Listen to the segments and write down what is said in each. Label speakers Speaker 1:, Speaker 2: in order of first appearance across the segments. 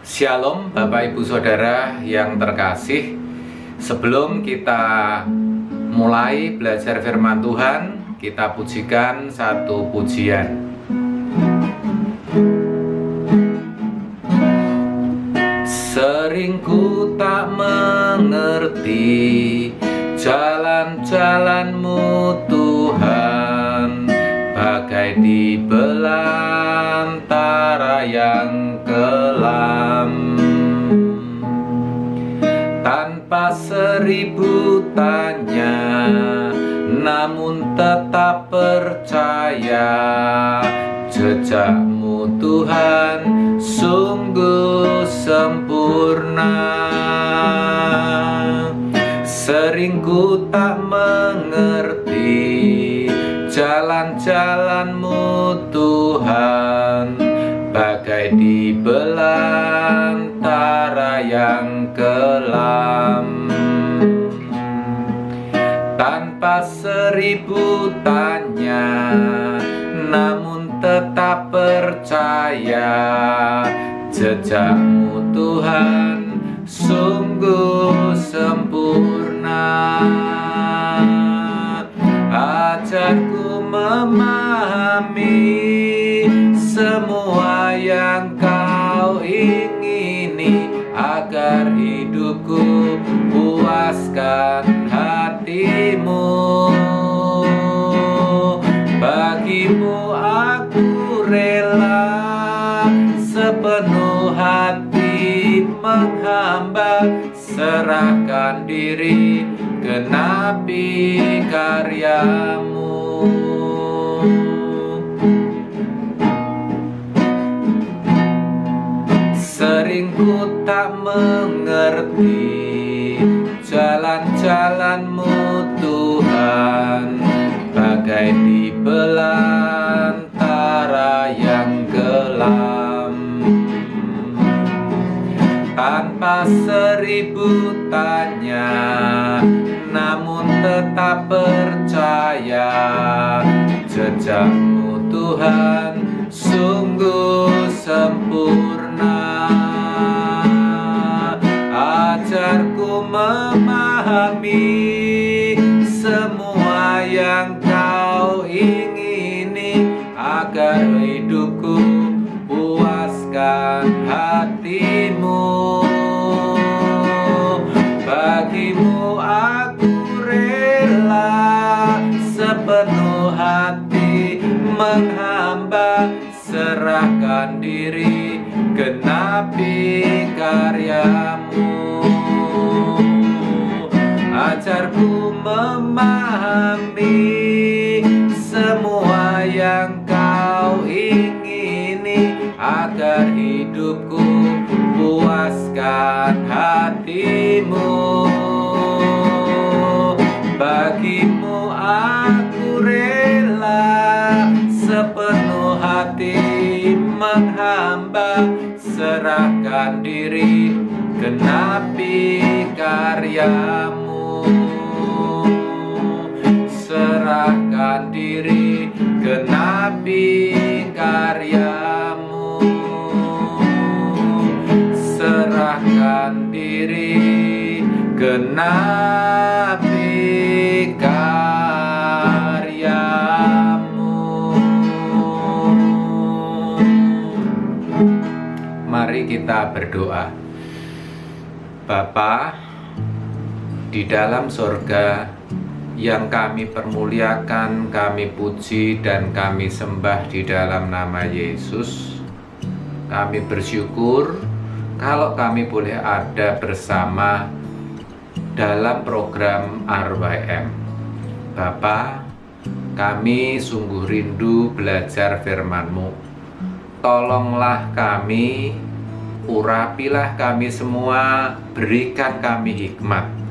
Speaker 1: Shalom Bapak Ibu Saudara yang terkasih. Sebelum kita mulai belajar firman Tuhan, kita pujikan satu pujian. Sering ku tak mengerti jalan-jalan-Mu Tuhan, bagai di belantara yang kelam. Tanpa seribu tanya, namun tetap percaya, jejak-Mu Tuhan sungguh sempurna. Sering ku tak mengerti jalan-jalan-Mu Tuhan, bagai di belantara yang kelam. Tanpa seribu tanya, namun tetap percaya, jejak-Mu Tuhan sungguh sempurna. Ajarku memahami semua yang Kau ingini, agar hidupku puaskan hati-Mu. Bagimu aku rela sepenuh hati menghamba, serahkan diri genapi karya-Mu. Sering ku tak mengerti jalan-jalan-Mu Tuhan, bagai di belantara yang kelam. Tanpa seribu tanya, namun tetap percaya, jejak-Mu Tuhan sungguh sempurna. Ajarku memahami semua yang Kau ingini, agar hidupku puaskan hati-Mu. Bagimu aku rela sepenuh hati menghamba, serahkan diri genapi karya-Mu. Ajarku memahami semua yang Kau ingini, agar hidupku puaskan hati-Mu. Bagimu aku rela sepenuh hati menghamba, serahkan diri genapi karya-Mu. Serahkan diri genapi karya-Mu. Serahkan diri genapi karya-Mu. Mari kita berdoa. Bapa di dalam sorga, yang kami permuliakan, kami puji, dan kami sembah di dalam nama Yesus. Kami bersyukur kalau kami boleh ada bersama dalam program RYM. Bapa, kami sungguh rindu belajar firman-Mu. Tolonglah kami, urapilah kami semua, berikan kami hikmat.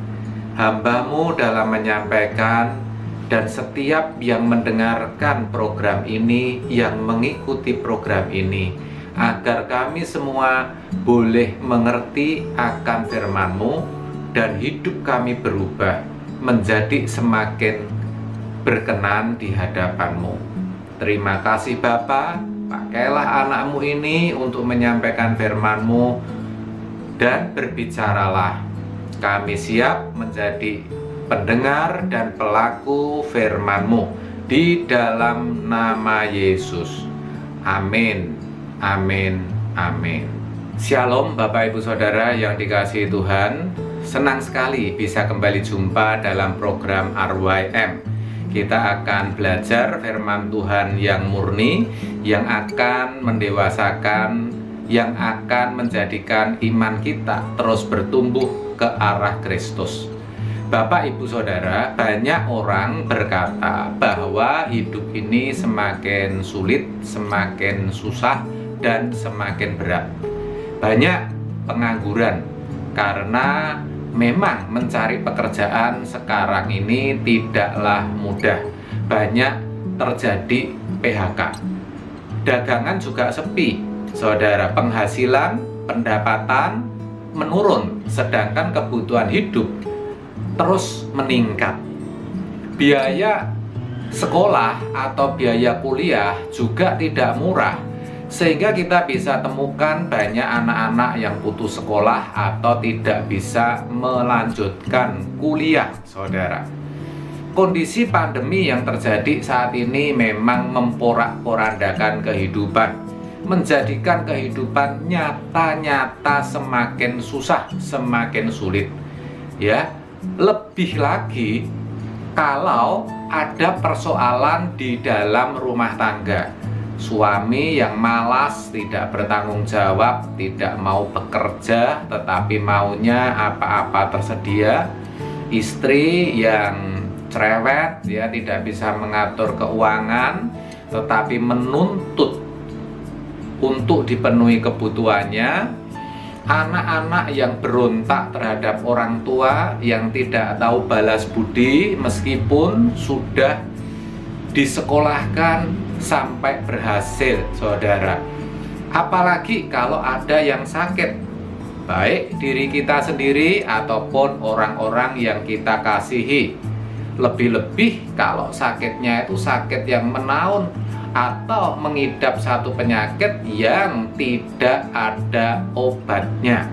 Speaker 1: Hamba-Mu dalam menyampaikan, dan setiap yang mendengarkan program ini, yang mengikuti program ini, agar kami semua boleh mengerti akan firman-Mu, dan hidup kami berubah menjadi semakin berkenan di hadapan-Mu. Terima kasih Bapa, pakailah anak-Mu ini untuk menyampaikan firman-Mu, dan berbicaralah. Kami siap menjadi pendengar dan pelaku firman-Mu di dalam nama Yesus. Amin, amin, amin. Shalom Bapak Ibu Saudara yang dikasihi Tuhan. Senang sekali bisa kembali jumpa dalam program RYM. Kita akan belajar firman Tuhan yang murni, yang akan mendewasakan, yang akan menjadikan iman kita terus bertumbuh ke arah Kristus. Bapak Ibu Saudara, banyak orang berkata bahwa hidup ini semakin sulit, semakin susah, dan semakin berat. Banyak pengangguran karena memang mencari pekerjaan sekarang ini tidaklah mudah. Banyak terjadi PHK. Dagangan juga sepi, saudara. Penghasilan, pendapatan menurun, sedangkan kebutuhan hidup terus meningkat. Biaya sekolah atau biaya kuliah juga tidak murah, sehingga kita bisa temukan banyak anak-anak yang putus sekolah atau tidak bisa melanjutkan kuliah, saudara. Kondisi pandemi yang terjadi saat ini memang memporak-porandakan kehidupan, menjadikan kehidupan nyata-nyata semakin susah, semakin sulit. Ya, lebih lagi kalau ada persoalan di dalam rumah tangga. Suami yang malas, tidak bertanggung jawab, tidak mau bekerja, tetapi maunya apa-apa tersedia. Istri yang cerewet, ya, tidak bisa mengatur keuangan, tetapi menuntut untuk dipenuhi kebutuhannya. Anak-anak yang berontak terhadap orang tua, yang tidak tahu balas budi meskipun sudah disekolahkan sampai berhasil, saudara. Apalagi kalau ada yang sakit, baik diri kita sendiri ataupun orang-orang yang kita kasihi. Lebih-lebih kalau sakitnya itu sakit yang menaun atau mengidap satu penyakit yang tidak ada obatnya,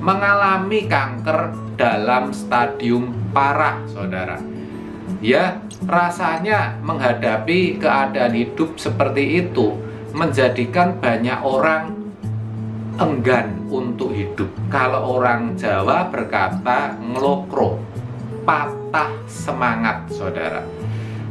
Speaker 1: mengalami kanker dalam stadium parah, saudara. Ya, rasanya menghadapi keadaan hidup seperti itu menjadikan banyak orang enggan untuk hidup. Kalau orang Jawa berkata ngelokro, patah semangat, saudara.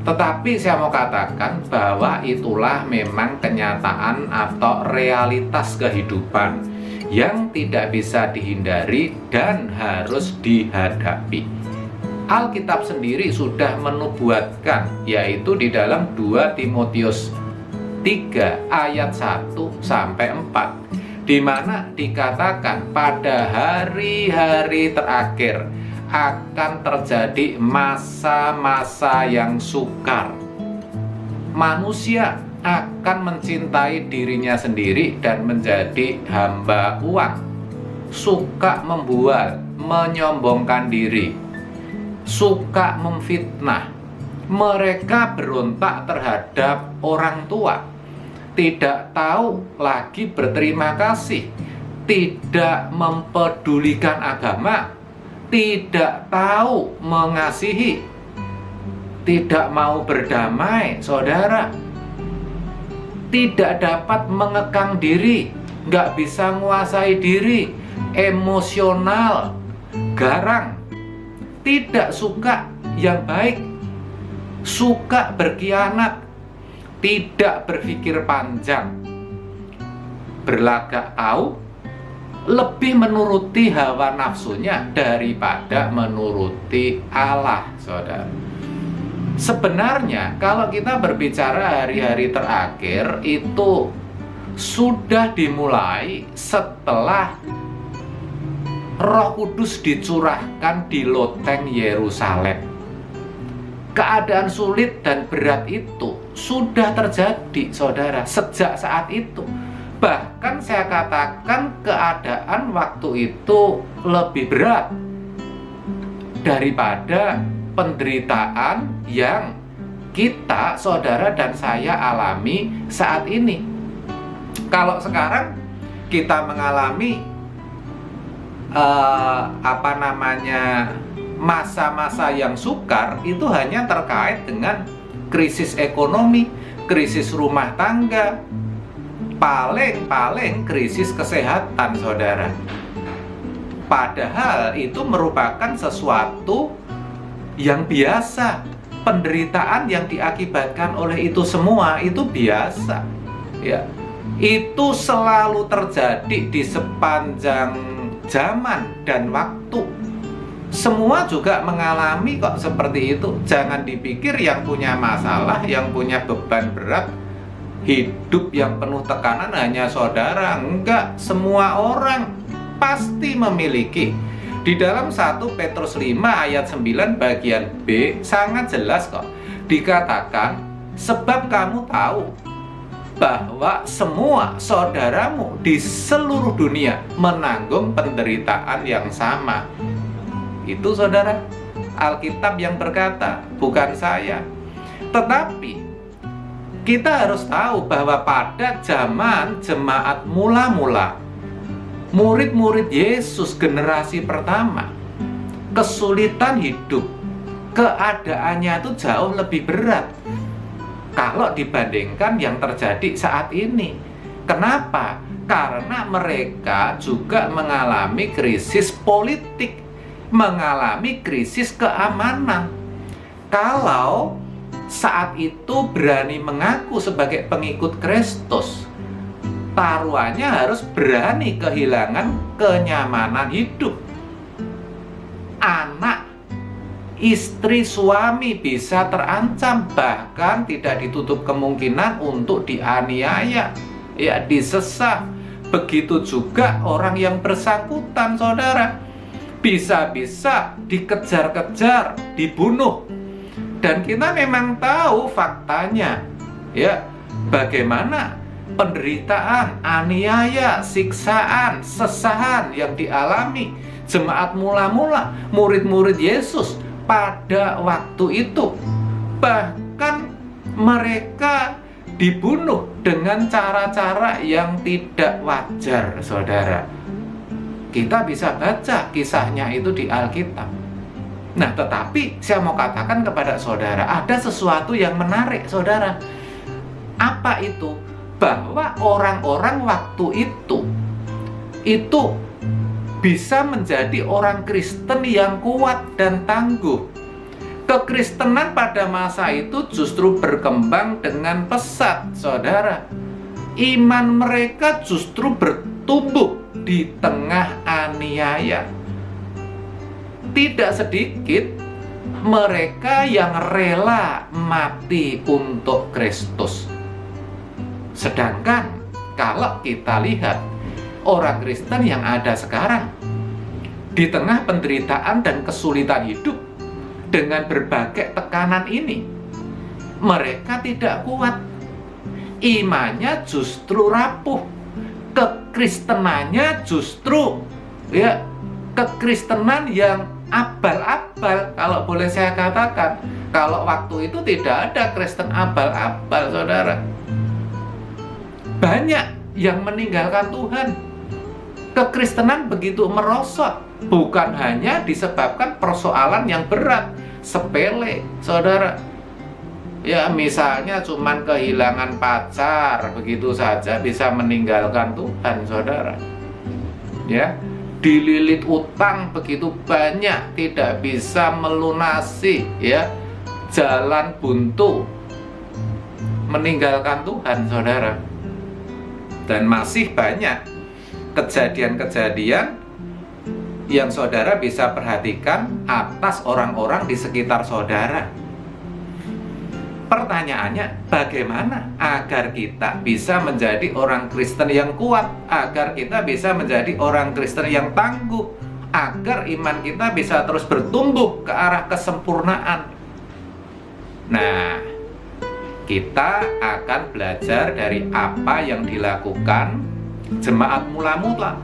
Speaker 1: Tetapi saya mau katakan bahwa itulah memang kenyataan atau realitas kehidupan yang tidak bisa dihindari dan harus dihadapi. Alkitab sendiri sudah menubuatkan, yaitu di dalam 2 Timotius 3 ayat 1 sampai 4, di mana dikatakan pada hari-hari terakhir akan terjadi masa-masa yang sukar. Manusia akan mencintai dirinya sendiri dan menjadi hamba uang, suka membual, menyombongkan diri, suka memfitnah. Mereka berontak terhadap orang tua, tidak tahu lagi berterima kasih, tidak mempedulikan agama, tidak tahu mengasihi, tidak mau berdamai, saudara. Tidak dapat mengekang diri, nggak bisa menguasai diri, emosional, garang, tidak suka yang baik, suka berkhianat, tidak berpikir panjang, berlagak tahu, lebih menuruti hawa nafsunya daripada menuruti Allah, saudara. Sebenarnya kalau kita berbicara hari-hari terakhir itu sudah dimulai setelah Roh Kudus dicurahkan di loteng Yerusalem. Keadaan sulit dan berat itu sudah terjadi, saudara, sejak saat itu. Bahkan saya katakan keadaan waktu itu lebih berat daripada penderitaan yang kita, saudara dan saya alami saat ini. Kalau sekarang kita mengalami masa-masa yang sukar itu hanya terkait dengan krisis ekonomi, krisis rumah tangga, paling krisis kesehatan, saudara. Padahal itu merupakan sesuatu yang biasa. Penderitaan yang diakibatkan oleh itu semua itu biasa, ya. Itu selalu terjadi di sepanjang zaman dan waktu. Semua juga mengalami kok seperti itu. Jangan dipikir yang punya masalah, yang punya beban berat, hidup yang penuh tekanan hanya saudara. Enggak, semua orang pasti memiliki. Di dalam 1 Petrus 5 ayat 9 bagian B sangat jelas kok. Dikatakan, sebab kamu tahu bahwa semua saudaramu di seluruh dunia menanggung penderitaan yang sama. Itu saudara, Alkitab yang berkata, bukan saya. Tetapi kita harus tahu bahwa pada zaman jemaat mula-mula, murid-murid Yesus generasi pertama, kesulitan hidup, keadaannya itu jauh lebih berat kalau dibandingkan yang terjadi saat ini. Kenapa? Karena mereka juga mengalami krisis politik, mengalami krisis keamanan. Kalau saat itu berani mengaku sebagai pengikut Kristus, taruhannya harus berani kehilangan kenyamanan hidup. Anak, istri, suami bisa terancam, bahkan tidak ditutup kemungkinan untuk dianiaya, ya disesat. Begitu juga orang yang bersangkutan, saudara, bisa-bisa dikejar-kejar, dibunuh. Dan kita memang tahu faktanya, ya, bagaimana penderitaan, aniaya, siksaan, sesahan yang dialami jemaat mula-mula, murid-murid Yesus pada waktu itu. Bahkan mereka dibunuh dengan cara-cara yang tidak wajar, saudara. Kita bisa baca kisahnya itu di Alkitab. Nah, tetapi saya mau katakan kepada saudara, ada sesuatu yang menarik, saudara. Apa itu? Bahwa orang-orang waktu itu bisa menjadi orang Kristen yang kuat dan tangguh. Kekristenan pada masa itu justru berkembang dengan pesat, saudara. Iman mereka justru bertumbuh di tengah aniaya. Tidak sedikit mereka yang rela mati untuk Kristus. Sedangkan kalau kita lihat orang Kristen yang ada sekarang, di tengah penderitaan dan kesulitan hidup dengan berbagai tekanan ini, mereka tidak kuat. Imannya justru rapuh. Kekristenannya justru, ya, kekristenan yang abal-abal, kalau boleh saya katakan. Kalau waktu itu tidak ada Kristen abal-abal, saudara. Banyak yang meninggalkan Tuhan. Kekristenan begitu merosot, bukan hanya disebabkan persoalan yang berat, sepele, saudara. Ya, misalnya cuman kehilangan pacar, begitu saja bisa meninggalkan Tuhan, saudara. Ya, dililit utang begitu banyak, tidak bisa melunasi, ya, jalan buntu, meninggalkan Tuhan, saudara. Dan masih banyak kejadian-kejadian yang saudara bisa perhatikan atas orang-orang di sekitar saudara. Pertanyaannya, bagaimana agar kita bisa menjadi orang Kristen yang kuat, agar kita bisa menjadi orang Kristen yang tangguh, agar iman kita bisa terus bertumbuh ke arah kesempurnaan? Nah, kita akan belajar dari apa yang dilakukan jemaat mula-mula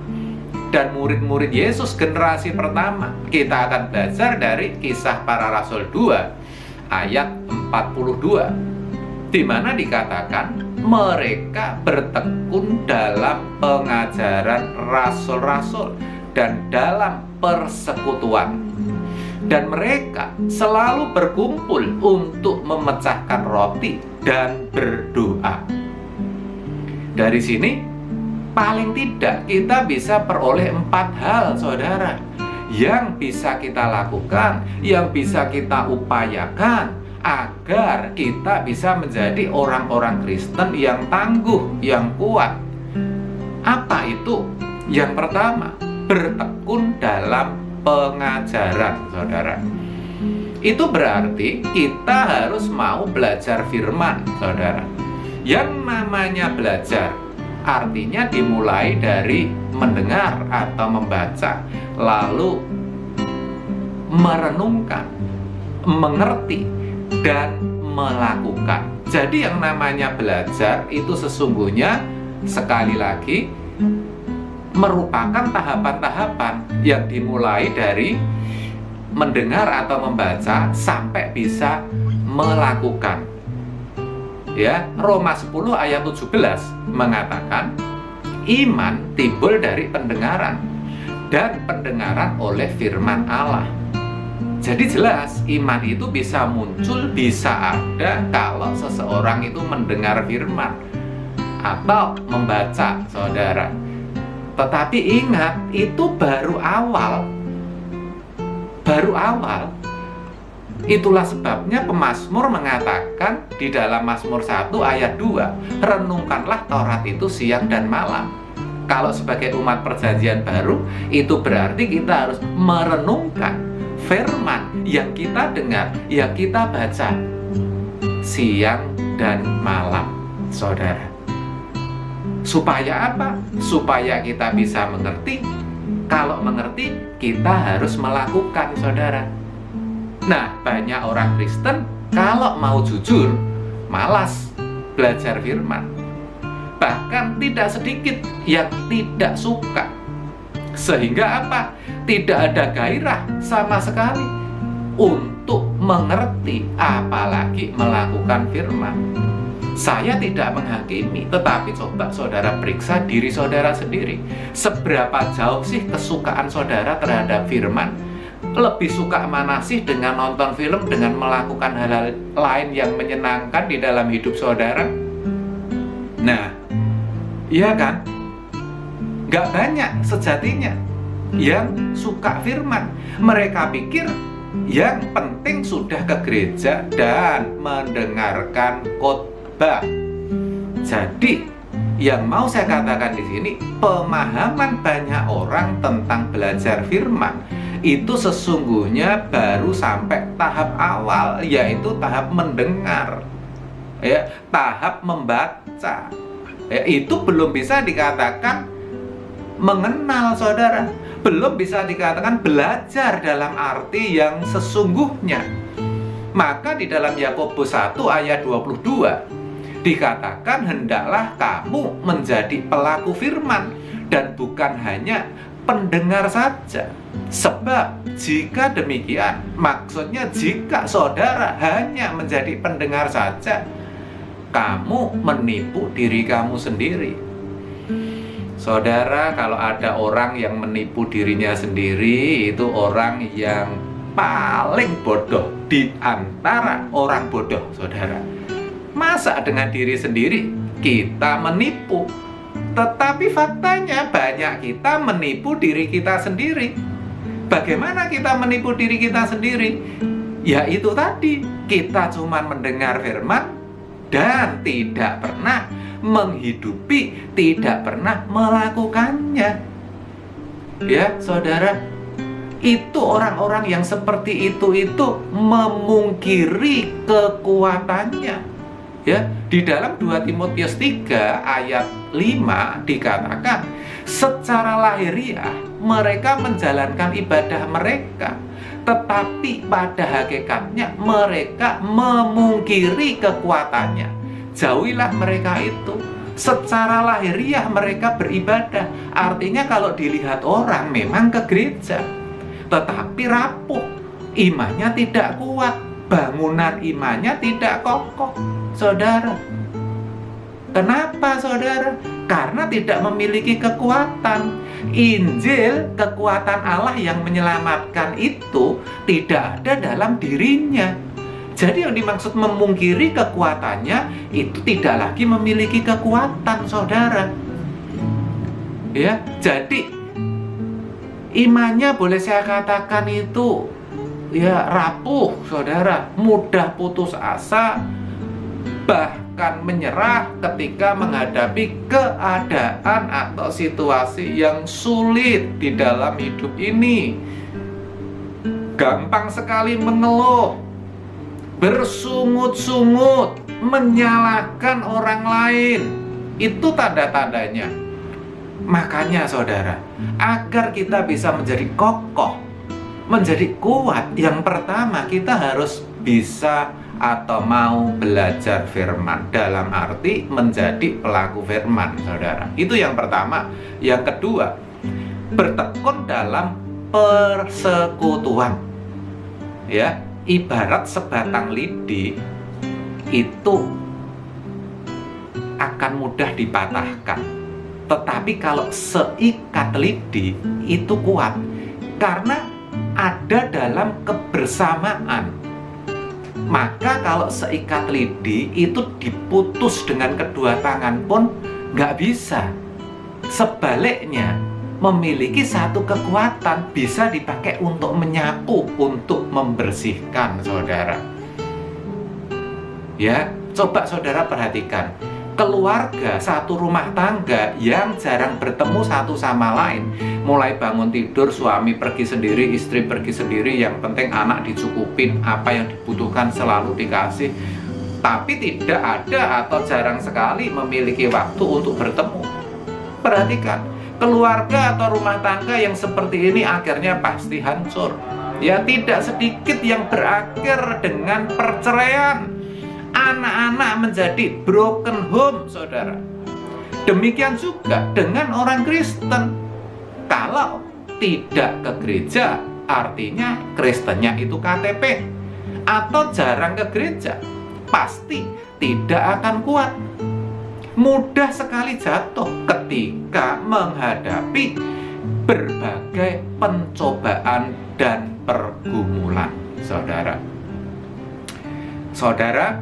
Speaker 1: dan murid-murid Yesus generasi pertama. Kita akan belajar dari Kisah Para Rasul 2 ayat 42, di mana dikatakan mereka bertekun dalam pengajaran rasul-rasul dan dalam persekutuan. Dan mereka selalu berkumpul untuk memecahkan roti dan berdoa. Dari sini, paling tidak kita bisa peroleh 4 hal, saudara, yang bisa kita lakukan, yang bisa kita upayakan agar kita bisa menjadi orang-orang Kristen yang tangguh, yang kuat. Apa itu? Yang pertama, bertekun dalam pengajaran, saudara. Itu berarti kita harus mau belajar firman, saudara. Yang namanya belajar artinya dimulai dari mendengar atau membaca, lalu merenungkan, mengerti, dan melakukan. Jadi yang namanya belajar itu sesungguhnya, sekali lagi, merupakan tahapan-tahapan yang dimulai dari mendengar atau membaca sampai bisa melakukan. Ya, Roma 10 ayat 17 mengatakan iman timbul dari pendengaran dan pendengaran oleh firman Allah. Jadi jelas iman itu bisa muncul, bisa ada kalau seseorang itu mendengar firman atau membaca, saudara. Tetapi ingat, itu baru awal. Itulah sebabnya pemazmur mengatakan di dalam Mazmur 1 ayat 2, renungkanlah Taurat itu siang dan malam. Kalau sebagai umat perjanjian baru, itu berarti kita harus merenungkan firman yang kita dengar, yang kita baca siang dan malam, saudara. Supaya apa? Supaya kita bisa mengerti. Kalau mengerti, kita harus melakukan, saudara. Nah, banyak orang Kristen kalau mau jujur, malas belajar firman. Bahkan tidak sedikit yang tidak suka. Sehingga apa? Tidak ada gairah sama sekali untuk mengerti, apalagi melakukan firman. Saya tidak menghakimi, tetapi coba saudara periksa diri saudara sendiri. Seberapa jauh sih kesukaan saudara terhadap firman? Lebih suka mana sih dengan nonton film, dengan melakukan hal-hal lain yang menyenangkan di dalam hidup saudara? Nah, iya kan? Gak banyak sejatinya yang suka firman. Mereka pikir yang penting sudah ke gereja dan mendengarkan khotbah. Jadi, yang mau saya katakan di sini, pemahaman banyak orang tentang belajar firman itu sesungguhnya baru sampai tahap awal, yaitu tahap mendengar, ya, tahap membaca. Ya, itu belum bisa dikatakan mengenal, saudara. Belum bisa dikatakan belajar dalam arti yang sesungguhnya. Maka di dalam Yakobus 1 ayat 22 dikatakan hendaklah kamu menjadi pelaku firman dan bukan hanya pendengar saja. Sebab jika demikian, maksudnya jika saudara hanya menjadi pendengar saja, kamu menipu diri kamu sendiri. Saudara, kalau ada orang yang menipu dirinya sendiri, itu orang yang paling bodoh di antara orang bodoh, saudara. Masa dengan diri sendiri kita menipu? Tetapi faktanya banyak kita menipu diri kita sendiri. Bagaimana kita menipu diri kita sendiri? Ya itu tadi, kita cuma mendengar firman dan tidak pernah menghidupi, tidak pernah melakukannya. Ya, saudara, itu orang-orang yang seperti itu memungkiri kekuatannya. Ya, di dalam 2 Timotius 3 ayat 5 dikatakan, secara lahiriah mereka menjalankan ibadah mereka, tetapi pada hakikatnya mereka memungkiri kekuatannya. Jauhilah mereka itu. Secara lahiriah mereka beribadah. Artinya kalau dilihat orang memang ke gereja, tetapi rapuh, imannya tidak kuat, bangunan imannya tidak kokoh. Saudara, kenapa saudara? karena tidak memiliki kekuatan. Injil, kekuatan Allah yang menyelamatkan itu tidak ada dalam dirinya. Jadi yang dimaksud memungkiri kekuatannya itu tidak lagi memiliki kekuatan, saudara. Ya, jadi imannya boleh saya katakan itu ya rapuh, saudara, mudah putus asa, bahkan menyerah ketika menghadapi keadaan atau situasi yang sulit di dalam hidup ini. Gampang sekali mengeluh, bersungut-sungut, menyalahkan orang lain. Itu tanda-tandanya. Makanya saudara, agar kita bisa menjadi kokoh, menjadi kuat, yang pertama kita harus bisa atau mau belajar firman, dalam arti menjadi pelaku firman, saudara. Itu yang pertama. Yang kedua, bertekun dalam persekutuan. Ya, ibarat sebatang lidi itu akan mudah dipatahkan, tetapi kalau seikat lidi itu kuat karena ada dalam kebersamaan. Maka kalau seikat lidi itu diputus dengan kedua tangan pun nggak bisa. Sebaliknya, memiliki satu kekuatan, bisa dipakai untuk menyapu, untuk membersihkan, saudara. Ya, coba saudara perhatikan, keluarga, satu rumah tangga yang jarang bertemu satu sama lain, mulai bangun tidur suami pergi sendiri, istri pergi sendiri, yang penting anak dicukupin, apa yang dibutuhkan selalu dikasih, tapi tidak ada atau jarang sekali memiliki waktu untuk bertemu. Perhatikan, keluarga atau rumah tangga yang seperti ini akhirnya pasti hancur. Ya, tidak sedikit yang berakhir dengan perceraian. Anak-anak menjadi broken home, saudara. Demikian juga dengan orang Kristen. Kalau tidak ke gereja, artinya Kristennya itu KTP. Atau jarang ke gereja, pasti tidak akan kuat. Mudah sekali jatuh ketika menghadapi berbagai pencobaan dan pergumulan, saudara. Saudara,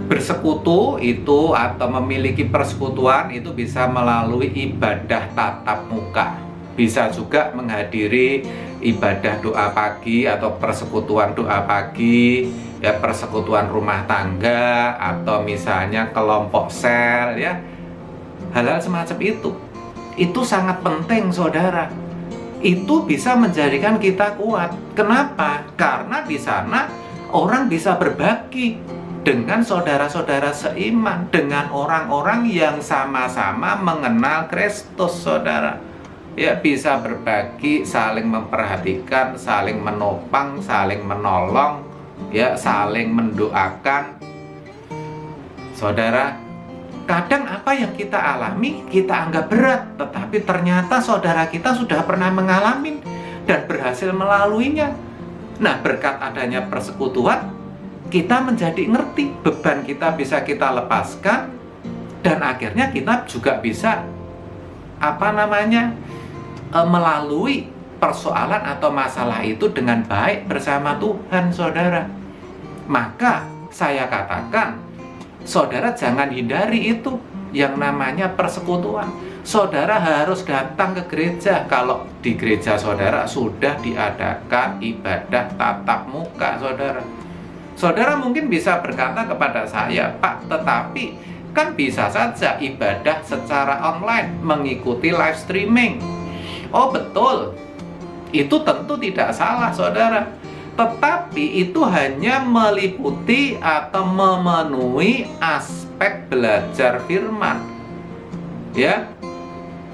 Speaker 1: bersekutu itu atau memiliki persekutuan itu bisa melalui ibadah tatap muka, bisa juga menghadiri ibadah doa pagi atau persekutuan doa pagi, ya, persekutuan rumah tangga, atau misalnya kelompok sel, ya, hal-hal semacam itu sangat penting, saudara. Itu bisa menjadikan kita kuat. Kenapa? Karena di sana orang bisa berbagi dengan saudara-saudara seiman, dengan orang-orang yang sama-sama mengenal Kristus, saudara. Ya, bisa berbagi, saling memperhatikan, saling menopang, saling menolong, ya, saling mendoakan. Saudara, kadang apa yang kita alami kita anggap berat, tetapi ternyata saudara kita sudah pernah mengalami dan berhasil melaluinya. Nah, berkat adanya persekutuan, kita menjadi ngerti, beban kita bisa kita lepaskan, dan akhirnya kita juga bisa melalui persoalan atau masalah itu dengan baik bersama Tuhan, saudara. Maka saya katakan, saudara jangan hindari itu yang namanya persekutuan. Saudara harus datang ke gereja. Kalau di gereja saudara sudah diadakan ibadah tatap muka, saudara. Saudara mungkin bisa berkata kepada saya, Pak, tetapi kan bisa saja ibadah secara online, mengikuti live streaming. Oh, betul. Itu tentu tidak salah, saudara. Tetapi itu hanya meliputi atau memenuhi aspek belajar firman. Ya.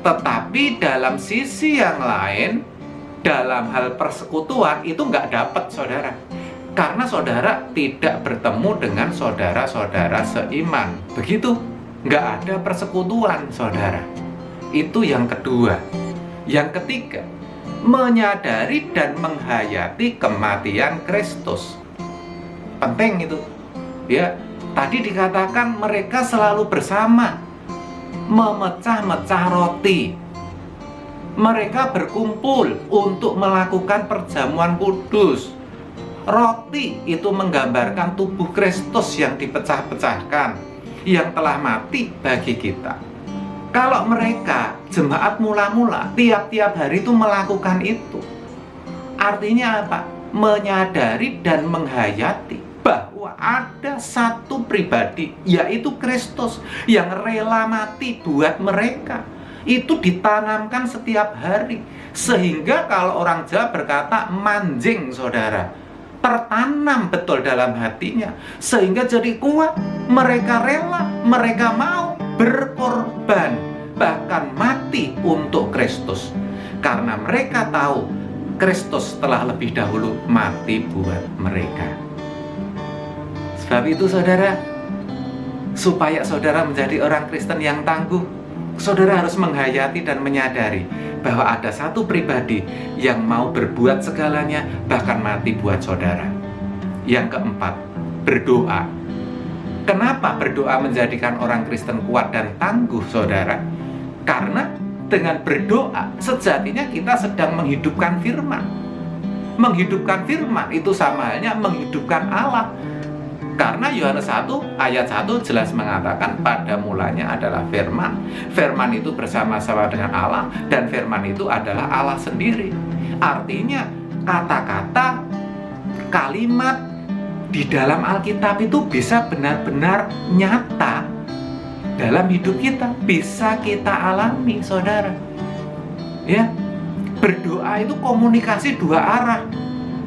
Speaker 1: Tetapi dalam sisi yang lain, dalam hal persekutuan itu nggak dapat, saudara. Karena saudara tidak bertemu dengan saudara-saudara seiman. Begitu, nggak ada persekutuan, saudara. Itu yang kedua. Yang ketiga, menyadari dan menghayati kematian Kristus. Penting itu. Ya, tadi dikatakan mereka selalu bersama. memecah-mecah roti. Mereka berkumpul untuk melakukan perjamuan kudus. Roti itu menggambarkan tubuh Kristus yang dipecah-pecahkan, yang telah mati bagi kita. Kalau mereka, jemaat mula-mula, tiap-tiap hari itu melakukan itu, artinya apa? Menyadari dan menghayati bahwa ada satu pribadi, yaitu Kristus, yang rela mati buat mereka. Itu ditanamkan setiap hari, sehingga kalau orang Jawa berkata manjing, saudara, tertanam betul dalam hatinya, sehingga jadi kuat. Mereka rela, mereka mau berkorban, bahkan mati untuk Kristus, karena mereka tahu Kristus telah lebih dahulu mati buat mereka. Sebab itu, saudara, supaya saudara menjadi orang Kristen yang tangguh, saudara harus menghayati dan menyadari bahwa ada satu pribadi yang mau berbuat segalanya, bahkan mati buat saudara. Yang keempat, berdoa. Kenapa berdoa menjadikan orang Kristen kuat dan tangguh, saudara? Karena dengan berdoa, sejatinya kita sedang menghidupkan firman. Menghidupkan firman itu sama halnya menghidupkan Allah. Karena Yohanes 1 ayat 1 jelas mengatakan pada mulanya adalah firman. Firman itu bersama-sama dengan Allah, dan firman itu adalah Allah sendiri. Artinya kata-kata, kalimat di dalam Alkitab itu bisa benar-benar nyata dalam hidup kita, bisa kita alami, saudara. Ya, berdoa itu komunikasi dua arah.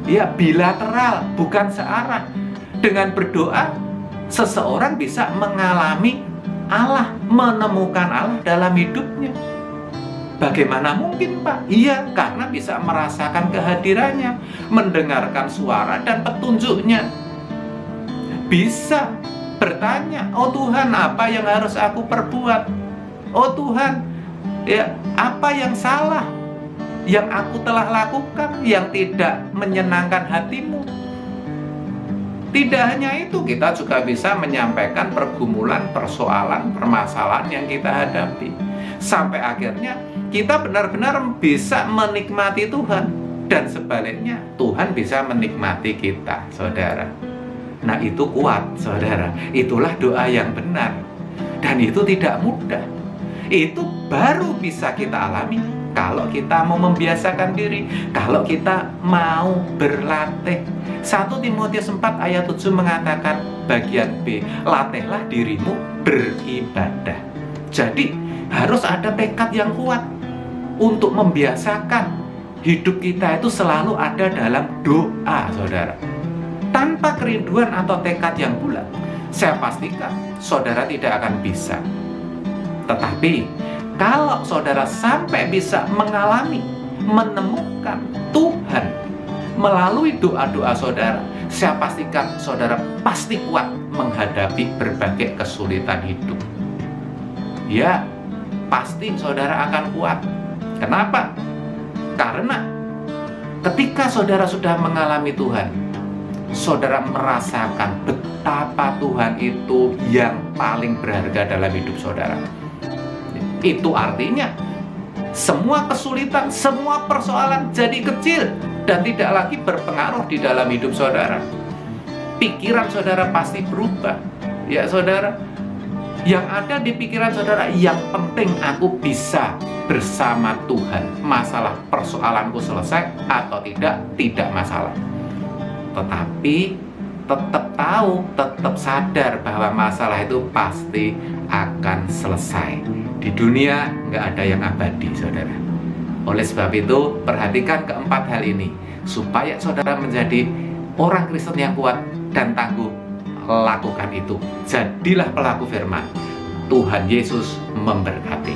Speaker 1: Ya, bilateral, bukan searah. Dengan berdoa, seseorang bisa mengalami Allah, menemukan Allah dalam hidupnya. Bagaimana mungkin, Pak? Iya, karena bisa merasakan kehadirannya, mendengarkan suara dan petunjuknya. Bisa bertanya, oh Tuhan, apa yang harus aku perbuat? Oh Tuhan, ya, apa yang salah yang aku telah lakukan yang tidak menyenangkan hatimu? Tidak hanya itu, kita juga bisa menyampaikan pergumulan, persoalan, permasalahan yang kita hadapi. Sampai akhirnya kita benar-benar bisa menikmati Tuhan. Dan sebaliknya, Tuhan bisa menikmati kita, saudara. Nah, itu kuat, saudara. Itulah doa yang benar. Dan itu tidak mudah. Itu baru bisa kita alami kalau kita mau membiasakan diri, kalau kita mau berlatih. 1 Timotius 4 ayat 7 mengatakan bagian B, latihlah dirimu beribadah. Jadi harus ada tekad yang kuat untuk membiasakan hidup kita itu selalu ada dalam doa, saudara. Tanpa kerinduan atau tekad yang bulat, saya pastikan saudara tidak akan bisa. Tetapi kalau saudara sampai bisa mengalami, menemukan Tuhan melalui doa-doa saudara, saya pastikan saudara pasti kuat menghadapi berbagai kesulitan hidup. Ya, pasti saudara akan kuat. Kenapa? Karena ketika saudara sudah mengalami Tuhan, saudara merasakan betapa Tuhan itu yang paling berharga dalam hidup saudara. Itu artinya semua kesulitan, semua persoalan jadi kecil dan tidak lagi berpengaruh di dalam hidup saudara. Pikiran saudara pasti berubah. Ya saudara, yang ada di pikiran saudara, yang penting aku bisa bersama Tuhan. Masalah persoalanku selesai atau tidak masalah. Tetapi tetap tahu, tetap sadar bahwa masalah itu pasti akan selesai. Di dunia nggak ada yang abadi, saudara. Oleh sebab itu, perhatikan keempat hal ini supaya saudara menjadi orang Kristen yang kuat dan tangguh. Lakukan itu. Jadilah pelaku firman. Tuhan Yesus memberkati.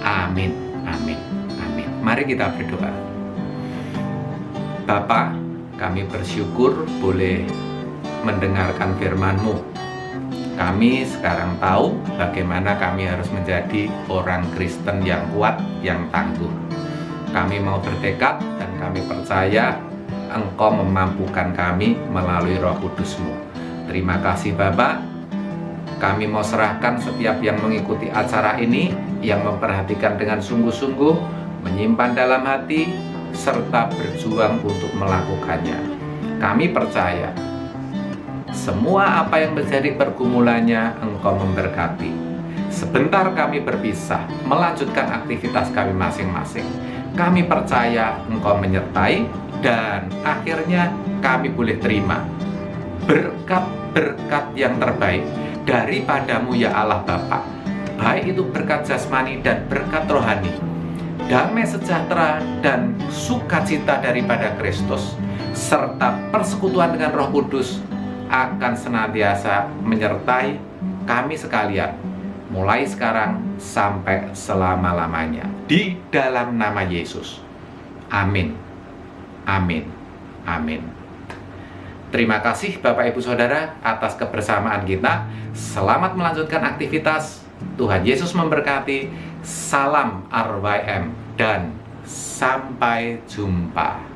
Speaker 1: Amin, amin, amin. Mari kita berdoa. Bapa, kami bersyukur boleh mendengarkan firman-Mu. Kami sekarang tahu bagaimana kami harus menjadi orang Kristen yang kuat, yang tangguh. Kami mau bertekad dan kami percaya Engkau memampukan kami melalui Roh Kudus-Mu. Terima kasih Bapak. Kami mau serahkan setiap yang mengikuti acara ini, yang memperhatikan dengan sungguh-sungguh, menyimpan dalam hati, serta berjuang untuk melakukannya. Kami percaya semua apa yang menjadi pergumulannya Engkau memberkati. Sebentar kami berpisah, melanjutkan aktivitas kami masing-masing. Kami percaya Engkau menyertai, dan akhirnya kami boleh terima berkat-berkat yang terbaik daripadamu ya Allah Bapa, baik itu berkat jasmani dan berkat rohani, damai sejahtera dan sukacita daripada Kristus, serta persekutuan dengan Roh Kudus akan senantiasa menyertai kami sekalian, mulai sekarang sampai selama-lamanya, di dalam nama Yesus. Amin. Amin. Amin. Terima kasih Bapak Ibu Saudara atas kebersamaan kita. Selamat melanjutkan aktivitas. Tuhan Yesus memberkati. Salam RYM dan sampai jumpa.